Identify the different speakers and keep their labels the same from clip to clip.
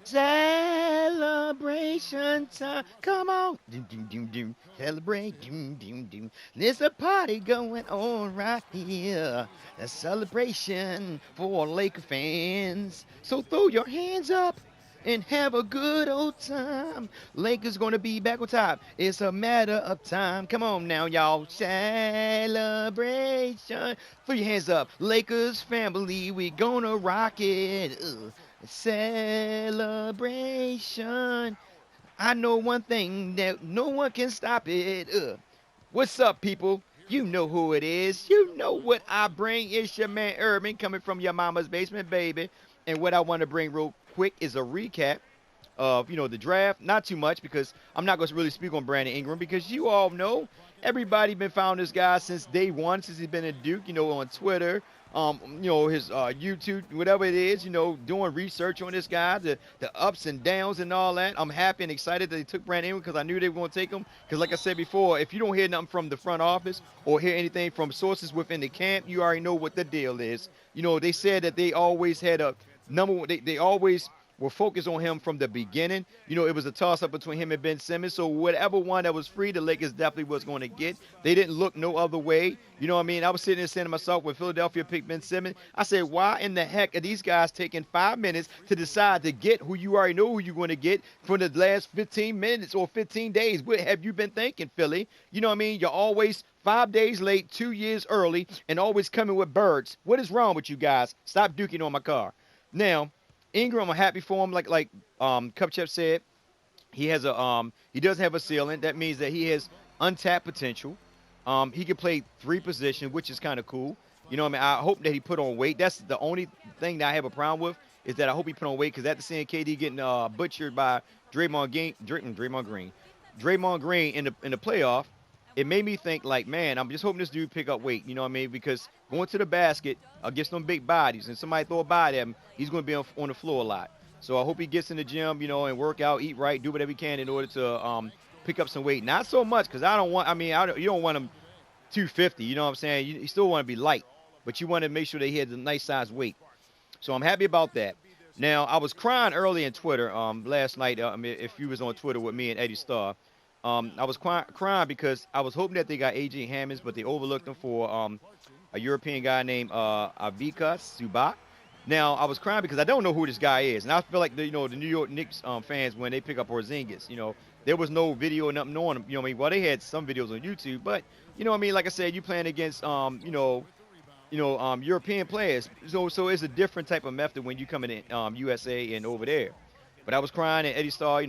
Speaker 1: Celebration time. Come on. Doom, doom, doom, doom. Celebrate. Doom, doom, doom. There's a party going on right here. A celebration for Laker fans. So throw your hands up and have a good old time. Lakers gonna be back on top. It's a matter of time. Come on now, y'all. Celebration. Throw your hands up. Lakers family, we gonna rock it. Celebration. I know one thing that no one can stop it. What's up, people? You know who it is. You know what I bring. It's your man Urban coming from your mama's basement, baby. And what I want to bring real quick is a recap of the draft. Not too much because I'm not going to really speak on Brandon Ingram because you all know everybody been following this guy since day one, since he's been at Duke. On Twitter, his YouTube, whatever it is. Doing research on this guy, the ups and downs and all that. I'm happy and excited that they took Brandon Ingram because I knew they were going to take him. Because like I said before, if you don't hear nothing from the front office or hear anything from sources within the camp, you already know what the deal is. They said that they always had a number one. They always were focused on him from the beginning. It was a toss up between him and Ben Simmons. So whatever one that was free, the Lakers definitely was going to get. They didn't look no other way. You know what I mean? I was sitting there saying to myself when Philadelphia picked Ben Simmons, I said, why in the heck are these guys taking 5 minutes to decide to get who you already know who you're going to get for the last 15 minutes or 15 days? What have you been thinking, Philly? You know what I mean? You're always 5 days late, 2 years early, and always coming with birds. What is wrong with you guys? Stop duking on my car. Now, Ingram, I'm happy for him. Like Kupchak said, he does have a ceiling. That means that he has untapped potential. He can play three positions, which is kind of cool. You know what I mean? I hope that he put on weight. That's the only thing that I have a problem with is that I hope he put on weight because after seeing KD getting butchered by Draymond Green in the playoff, it made me think like, man, I'm just hoping this dude pick up weight. You know what I mean? Because going to the basket against them big bodies and somebody throw a body at him, he's going to be on the floor a lot. So I hope he gets in the gym, and work out, eat right, do whatever he can in order to pick up some weight. Not so much because I don't want. I mean, you don't want him 250. You know what I'm saying? You still want to be light, but you want to make sure that he has a nice size weight. So I'm happy about that. Now I was crying early in Twitter last night. If you was on Twitter with me and Eddie Starr, I was crying because I was hoping that they got AJ Hammonds, but they overlooked him for a European guy named Ivica Zubac. Now I was crying because I don't know who this guy is, and I feel like the New York Knicks fans when they pick up Porzingis, there was no video or nothing on him. You know what I mean? Well, they had some videos on YouTube, but you know what I mean. Like I said, you playing against European players, so it's a different type of method when you come in USA and over there. But I was crying, and Eddie Starr, he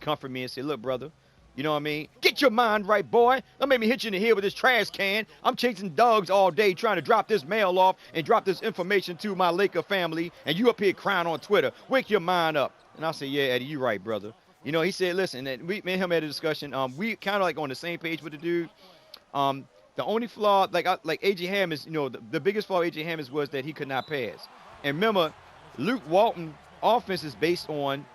Speaker 1: comforted me and said, "Look, brother, you know what I mean? Get your mind right, boy. Don't make me hit you in the head with this trash can. I'm chasing dogs all day trying to drop this mail off and drop this information to my Laker family, and you up here crying on Twitter. Wake your mind up." And I said, "Yeah, Eddie, you right, brother." He said, "Listen, and me and him had a discussion. We kind of like on the same page with the dude. The only flaw, like AJ Hammonds, the biggest flaw of AJ Hammonds was that he could not pass. And remember, Luke Walton offense is based on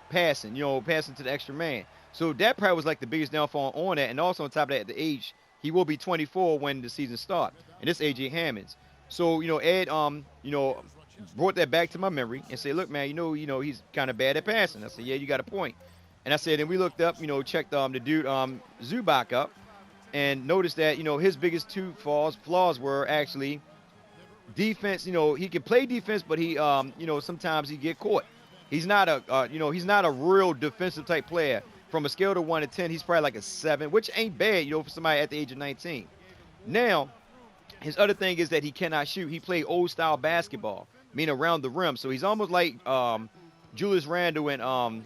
Speaker 1: passing, passing to the extra man. So that probably was like the biggest downfall on that. And also on top of that, at the age, he will be 24 when the season starts. And this AJ Hammonds. So, Ed, brought that back to my memory and said, look, man, he's kind of bad at passing. I said, yeah, you got a point. And I said, and we looked up, checked the dude Zubac up and noticed that, his biggest two flaws were actually defense. He can play defense, but he, sometimes he get caught. He's not a real defensive type player. From a scale of 1 to 10, he's probably like a 7, which ain't bad, for somebody at the age of 19. Now, his other thing is that he cannot shoot. He played old style basketball, meaning around the rim. So he's almost like Julius Randle and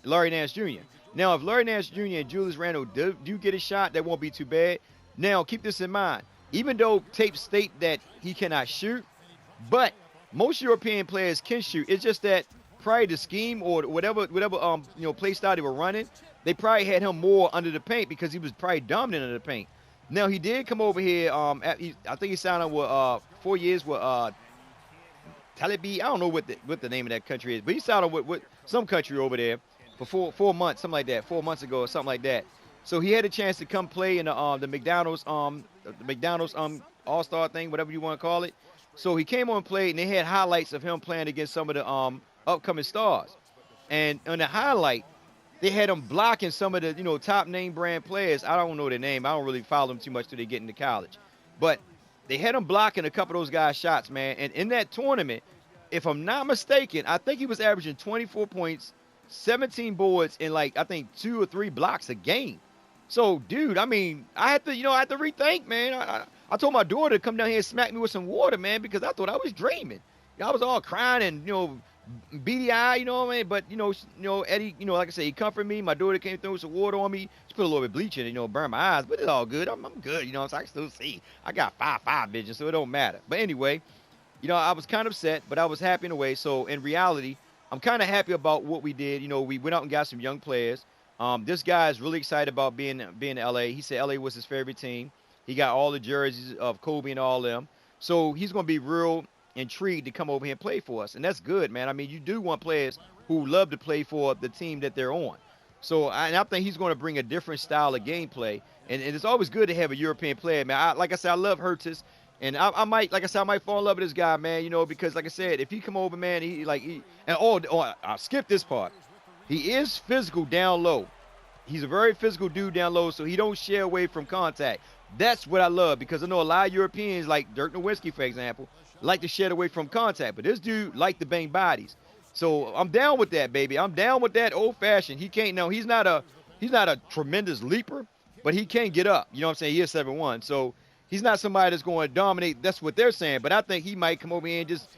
Speaker 1: Larry Nance Jr. Now, if Larry Nance Jr. and Julius Randle do get a shot, that won't be too bad. Now, keep this in mind. Even though tapes state that he cannot shoot, but most European players can shoot. It's just that probably the scheme or whatever play style they were running, they probably had him more under the paint because he was probably dominant under the paint. Now he did come over here. I think he signed up with 4 years with Talibi. I don't know what the name of that country is, but he signed up with some country over there for 4 months, something like that, 4 months ago or something like that. So he had a chance to come play in the McDonald's All-Star thing, whatever you want to call it. So he came on and played, and they had highlights of him playing against some of the upcoming stars. And on the highlight, they had him blocking some of the top name brand players. I don't know their name. I don't really follow them too much till they get into college, but they had him blocking a couple of those guys' shots, man. And in that tournament, if I'm not mistaken, I think he was averaging 24 points, 17 boards, and like I think 2 or 3 blocks a game. So, dude, I mean, I had to rethink, man. I told my daughter to come down here and smack me with some water, man, because I thought I was dreaming. I was all crying and beady eye, you know what I mean? But Eddie, like I said, he comforted me. My daughter came through with some water on me. She put a little bit of bleach in it, burn my eyes, but it's all good. I'm good, so I can still see. I got 5'5" vision, so it don't matter. But anyway, I was kind of upset, but I was happy in a way. So in reality, I'm kind of happy about what we did. We went out and got some young players. This guy is really excited about being in LA. He said LA was his favorite team. He got all the jerseys of Kobe and all them. So he's going to be real intrigued to come over here and play for us. And that's good, man. I mean, you do want players who love to play for the team that they're on. So I think he's going to bring a different style of gameplay. And it's always good to have a European player, man. Like I said, I love Hertis. And I might fall in love with this guy, man, because like I said, if he come over, man, I'll skip this part. He is physical down low. He's a very physical dude down low, so he don't shy away from contact. That's what I love, because I know a lot of Europeans, like Dirk Nowitzki, for example, like to shed away from contact. But this dude like to bang bodies. So I'm down with that, baby. I'm down with that old-fashioned. He's not a tremendous leaper, but he can get up. You know what I'm saying? He is 7'1", so he's not somebody that's going to dominate. That's what they're saying. But I think he might come over here and just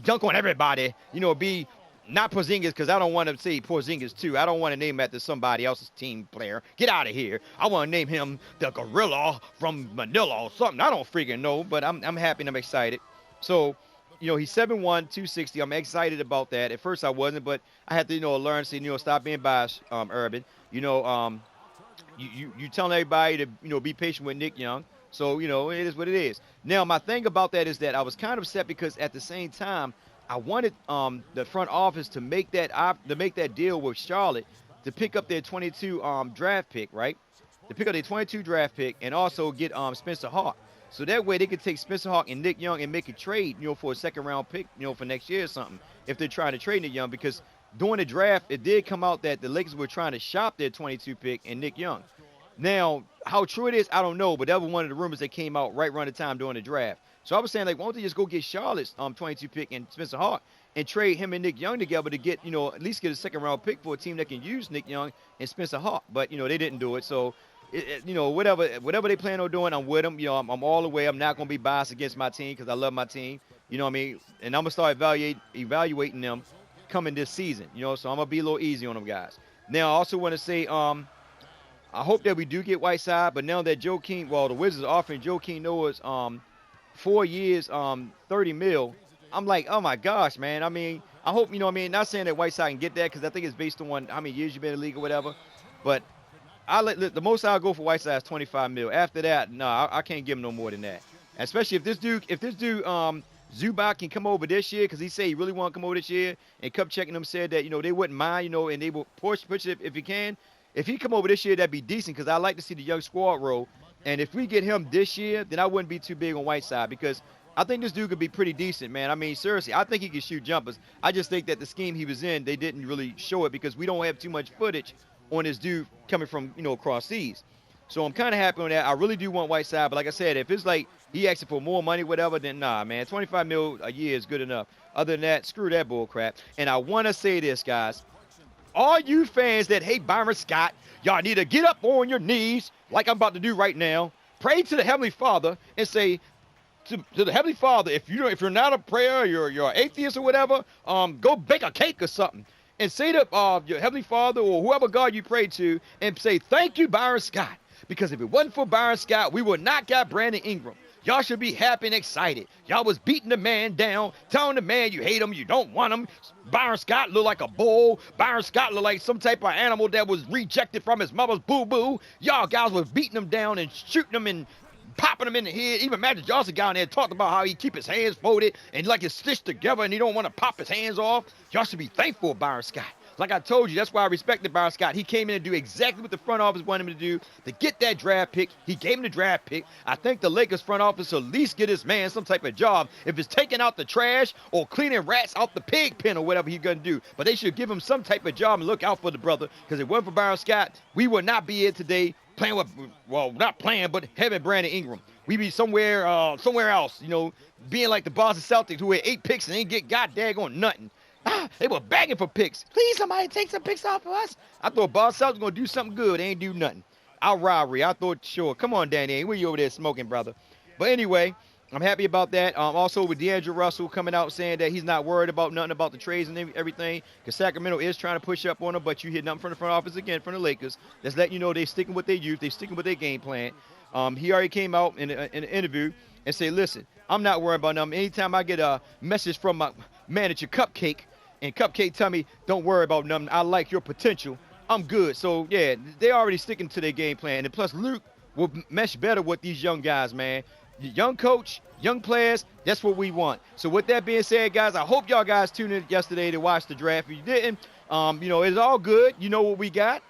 Speaker 1: dunk on everybody, be not Porzingis, because I don't want to say Porzingis too. I don't want to name him after somebody else's team player. Get out of here. I want to name him the Gorilla from Manila or something. I don't freaking know, but I'm happy and I'm excited. So, he's 7'1", 260. I'm excited about that. At first I wasn't, but I had to, learn to, stop being biased, Urban. You telling everybody to, be patient with Nick Young. So, it is what it is. Now, my thing about that is that I was kind of upset because at the same time, I wanted the front office to make that deal with Charlotte to pick up their 22 draft pick, right? To pick up their 22 draft pick and also get Spencer Hawk. So that way they could take Spencer Hawk and Nick Young and make a trade, for a second-round pick, for next year or something, if they're trying to trade Nick Young. Because during the draft, it did come out that the Lakers were trying to shop their 22 pick and Nick Young. Now, how true it is, I don't know, but that was one of the rumors that came out right around the time during the draft. So I was saying, like, why don't they just go get Charlotte's 22 pick and Spencer Hawk and trade him and Nick Young together to get, at least get a second-round pick for a team that can use Nick Young and Spencer Hawk. But, they didn't do it. So, whatever they plan on doing, I'm with them. I'm all the way. I'm not going to be biased against my team because I love my team. You know what I mean? And I'm going to start evaluating them coming this season. So I'm going to be a little easy on them guys. Now, I also want to say I hope that we do get Whiteside, but now that the Wizards are offering Joakim Noah's 4 years, $30 million, I'm like, oh my gosh, man. I mean, I hope, not saying that Whiteside can get that because I think it's based on how many years you've been in the league or whatever, but the most I'll go for Whiteside is $25 million. After that, no, I can't give him no more than that. Especially if this dude Zubac can come over this year, because he said he really want to come over this year, and Cup checking them said that, they wouldn't mind, and they will push it if he can. If he come over this year, that'd be decent, because I like to see the young squad roll. And if we get him this year, then I wouldn't be too big on Whiteside, because I think this dude could be pretty decent, man. I mean, seriously, I think he can shoot jumpers. I just think that the scheme he was in, they didn't really show it, because we don't have too much footage on this dude coming from, across seas. So I'm kind of happy on that. I really do want Whiteside, but like I said, if it's like he asking for more money, whatever, then nah, man. $25 million a year is good enough. Other than that, screw that bull crap. And I want to say this, guys. All you fans that hate Byron Scott, y'all need to get up on your knees, like I'm about to do right now. Pray to the Heavenly Father and say to the Heavenly Father, if you're not a prayer, you're an atheist or whatever, go bake a cake or something. And say to your Heavenly Father or whoever God you pray to, and say, thank you, Byron Scott. Because if it wasn't for Byron Scott, we would not got Brandon Ingram. Y'all should be happy and excited. Y'all was beating the man down, telling the man you hate him, you don't want him. Byron Scott looked like a bull. Byron Scott looked like some type of animal that was rejected from his mother's boo-boo. Y'all guys was beating him down and shooting him and popping him in the head. Even Magic Johnson got in there and talked about how he keep his hands folded and like it's stitched together and he don't want to pop his hands off. Y'all should be thankful, Byron Scott. Like I told you, that's why I respected Byron Scott. He came in and do exactly what the front office wanted him to do to get that draft pick. He gave him the draft pick. I think the Lakers front office will at least get his man some type of job. If it's taking out the trash or cleaning rats out the pig pen or whatever he's going to do. But they should give him some type of job and look out for the brother. Because if it wasn't for Byron Scott, we would not be here today playing with, well, not playing, but having Brandon Ingram. We'd be somewhere else, being like the Boston Celtics who had 8 picks and ain't get goddamn nothing. They were begging for picks. Please, somebody take some picks off of us. I thought Boston Celtics was going to do something good. They ain't do nothing. Our rivalry, I thought, sure. Come on, Danny. Where you over there smoking, brother? But anyway, I'm happy about that. Also, with D'Angelo Russell coming out saying that he's not worried about nothing about the trades and everything, because Sacramento is trying to push up on him, but you hear nothing from the front office again from the Lakers. That's letting you know they're sticking with their youth. They're sticking with their game plan. He already came out in an interview and said, listen, I'm not worried about nothing. Anytime I get a message from my manager, Cupcake, and Cupcake tell me, don't worry about nothing, I like your potential, I'm good. So, yeah, they already sticking to their game plan. And plus, Luke will mesh better with these young guys, man. Young coach, young players, that's what we want. So with that being said, guys, I hope y'all guys tuned in yesterday to watch the draft. If you didn't, it's all good. You know what we got.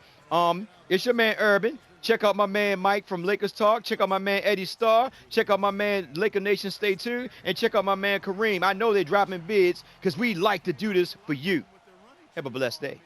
Speaker 1: It's your man Urban. Check out my man Mike from Lakers Talk. Check out my man Eddie Starr. Check out my man Laker Nation Stay Tuned. And check out my man Kareem. I know they're dropping bids because we like to do this for you. Have a blessed day.